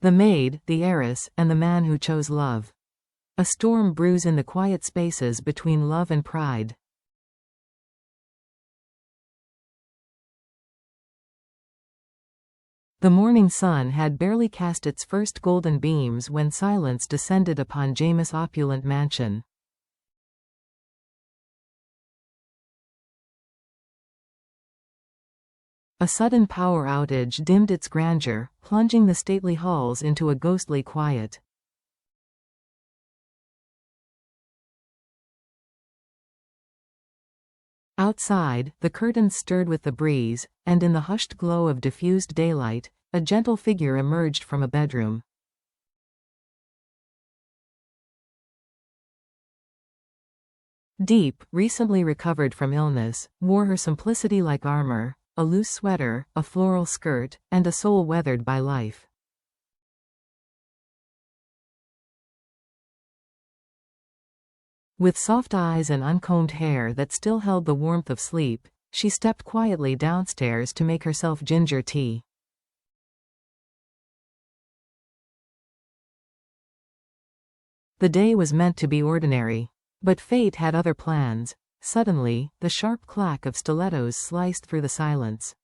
The maid, the heiress, and the man who chose love. A storm brews in the quiet spaces between love and pride. The morning sun had barely cast its first golden beams when silence descended upon James' opulent mansion. A sudden power outage dimmed its grandeur, plunging the stately halls into a ghostly quiet. Outside, the curtains stirred with the breeze, and in the hushed glow of diffused daylight, a gentle figure emerged from a bedroom. Diep, recently recovered from illness, wore her simplicity like armor, a loose sweater, a floral skirt, and a soul weathered by life. With soft eyes and uncombed hair that still held the warmth of sleep, she stepped quietly downstairs to make herself ginger tea. The day was meant to be ordinary. But fate had other plans. Suddenly, the sharp clack of stilettos sliced through the silence.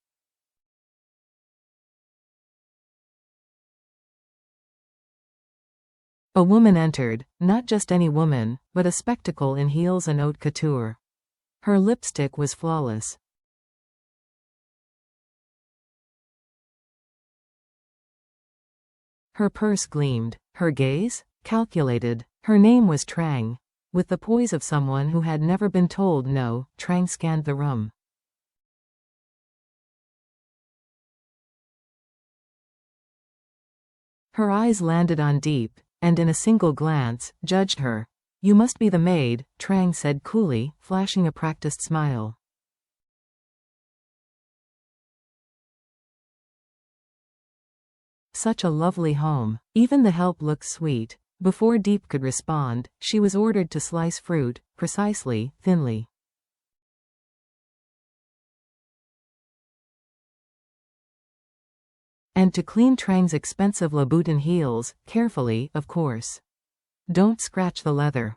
A woman entered, not just any woman, but a spectacle in heels and haute couture. Her lipstick was flawless. Her purse gleamed, her gaze calculated. Her name was Trang. With the poise of someone who had never been told no, Trang scanned the room. Her eyes landed on Diep, and in a single glance, judged her. "You must be the maid," Trang said coolly, flashing a practiced smile. Such a lovely home. Even the help looked sweet. Before Diep could respond, she was ordered to slice fruit, precisely, thinly. And to clean Trang's expensive Louboutin heels, carefully, of course. Don't scratch the leather.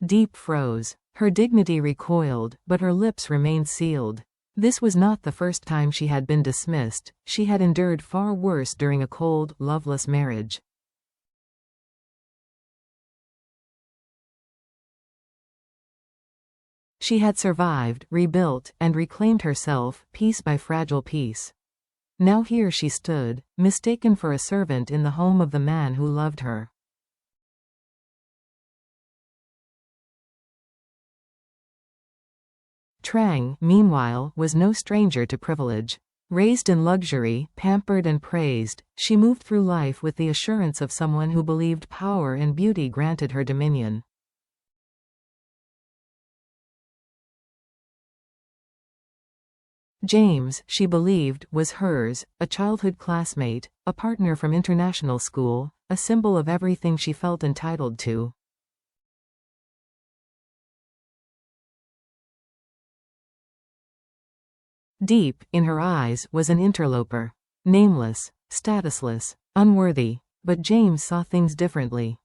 Diep froze. Her dignity recoiled, but her lips remained sealed. This was not the first time she had been dismissed. She had endured far worse during a cold, loveless marriage. She had survived, rebuilt, and reclaimed herself, piece by fragile piece. Now here she stood, mistaken for a servant in the home of the man who loved her. Trang, meanwhile, was no stranger to privilege. Raised in luxury, pampered and praised, she moved through life with the assurance of someone who believed power and beauty granted her dominion. James, she believed, was hers, a childhood classmate, a partner from international school, a symbol of everything she felt entitled to. Deep, in her eyes, was an interloper. Nameless, statusless, unworthy. But James saw things differently.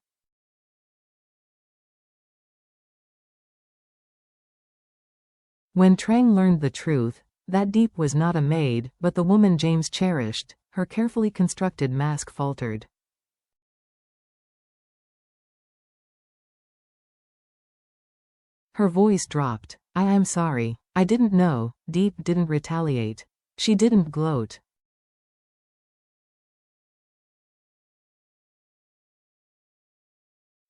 When Trang learned the truth, that Diep was not a maid, but the woman James cherished, her carefully constructed mask faltered. Her voice dropped. I'm sorry. I didn't know." Diep didn't retaliate. She didn't gloat.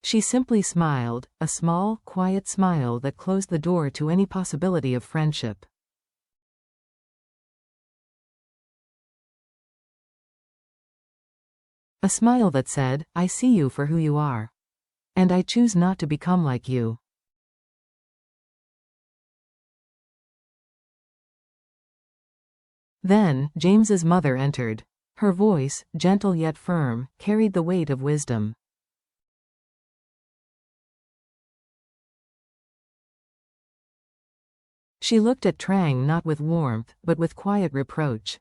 She simply smiled, a small, quiet smile that closed the door to any possibility of friendship. A smile that said, "I see you for who you are. And I choose not to become like you." Then, James's mother entered. Her voice, gentle yet firm, carried the weight of wisdom. She looked at Trang not with warmth, but with quiet reproach.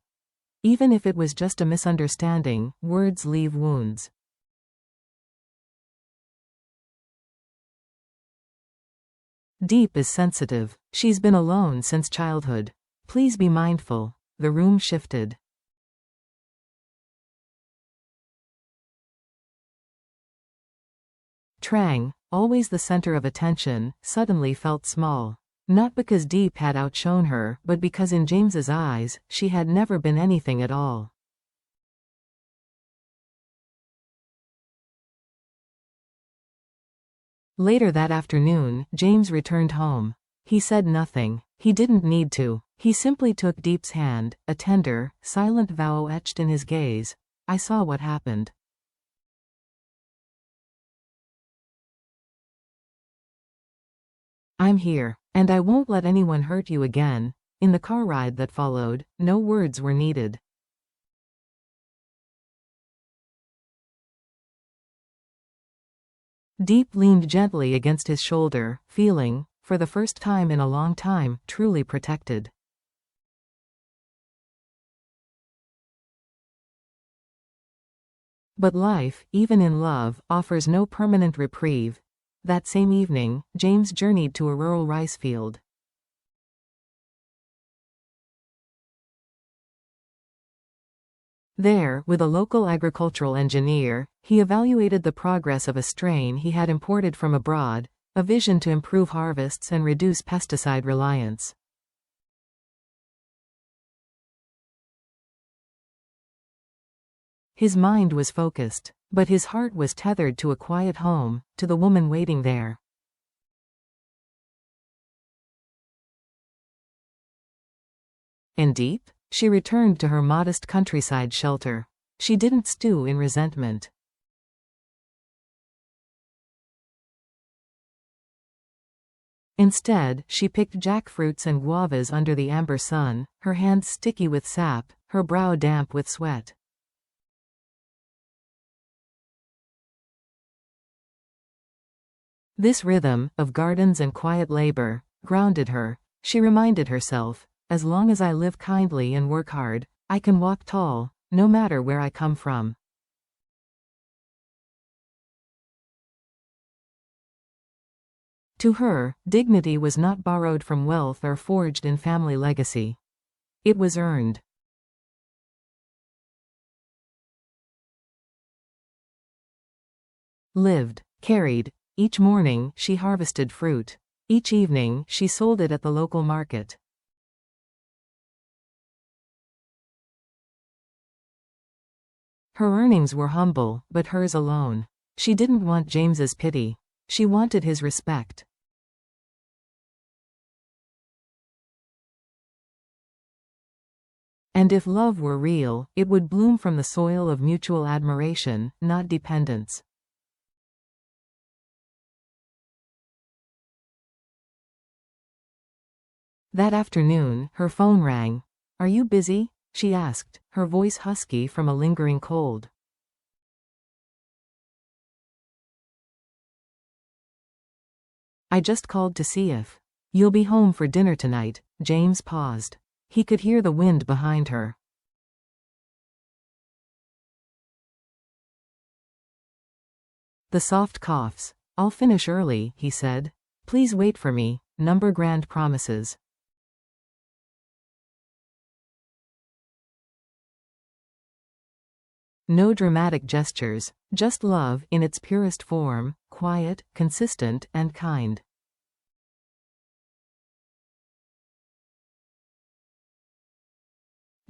Even if it was just a misunderstanding, words leave wounds. Diep is sensitive. She's been alone since childhood. Please be mindful. The room shifted. Trang, always the center of attention, suddenly felt small. Not because Diep had outshone her, but because in James's eyes, she had never been anything at all. Later that afternoon, James returned home. He said nothing. He didn't need to. He simply took Diep's hand, a tender, silent vow etched in his gaze. I saw what happened. I'm here, and I won't let anyone hurt you again. In the car ride that followed, no words were needed. Diep leaned gently against his shoulder, feeling, for the first time in a long time, truly protected. But life, even in love, offers no permanent reprieve. That same evening, James journeyed to a rural rice field. There, with a local agricultural engineer, he evaluated the progress of a strain he had imported from abroad, a vision to improve harvests and reduce pesticide reliance. His mind was focused, but his heart was tethered to a quiet home, to the woman waiting there. And Diep? She returned to her modest countryside shelter. She didn't stew in resentment. Instead, she picked jackfruits and guavas under the amber sun, her hands sticky with sap, her brow damp with sweat. This rhythm, of gardens and quiet labor, grounded her. She reminded herself, as long as I live kindly and work hard, I can walk tall, no matter where I come from. To her, dignity was not borrowed from wealth or forged in family legacy. It was earned. Lived, carried. Each morning, she harvested fruit. Each evening, she sold it at the local market. Her earnings were humble, but hers alone. She didn't want James's pity. She wanted his respect. And if love were real, it would bloom from the soil of mutual admiration, not dependence. That afternoon, her phone rang. "Are you busy?" she asked, her voice husky from a lingering cold. "I just called to see if you'll be home for dinner tonight." James paused. He could hear the wind behind her. The soft coughs. "I'll finish early," he said. "Please wait for me. Number grand promises." No dramatic gestures, just love in its purest form, quiet, consistent, and kind.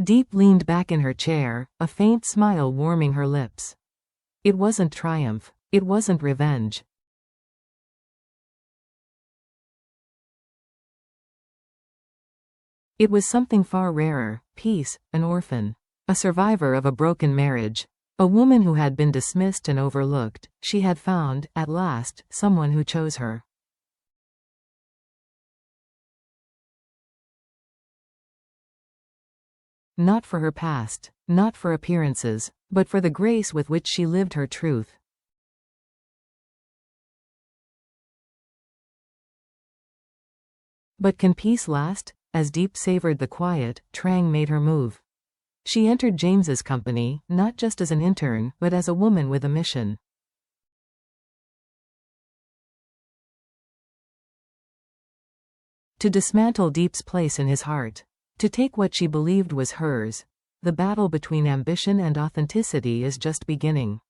Diep leaned back in her chair, a faint smile warming her lips. It wasn't triumph. It wasn't revenge. It was something far rarer: peace, an orphan. A survivor of a broken marriage. A woman who had been dismissed and overlooked. She had found, at last, someone who chose her. Not for her past, not for appearances, but for the grace with which she lived her truth. But can peace last? As Diep savored the quiet, Trang made her move. She entered James's company, not just as an intern, but as a woman with a mission. To dismantle Diep's place in his heart. To take what she believed was hers. The battle between ambition and authenticity is just beginning.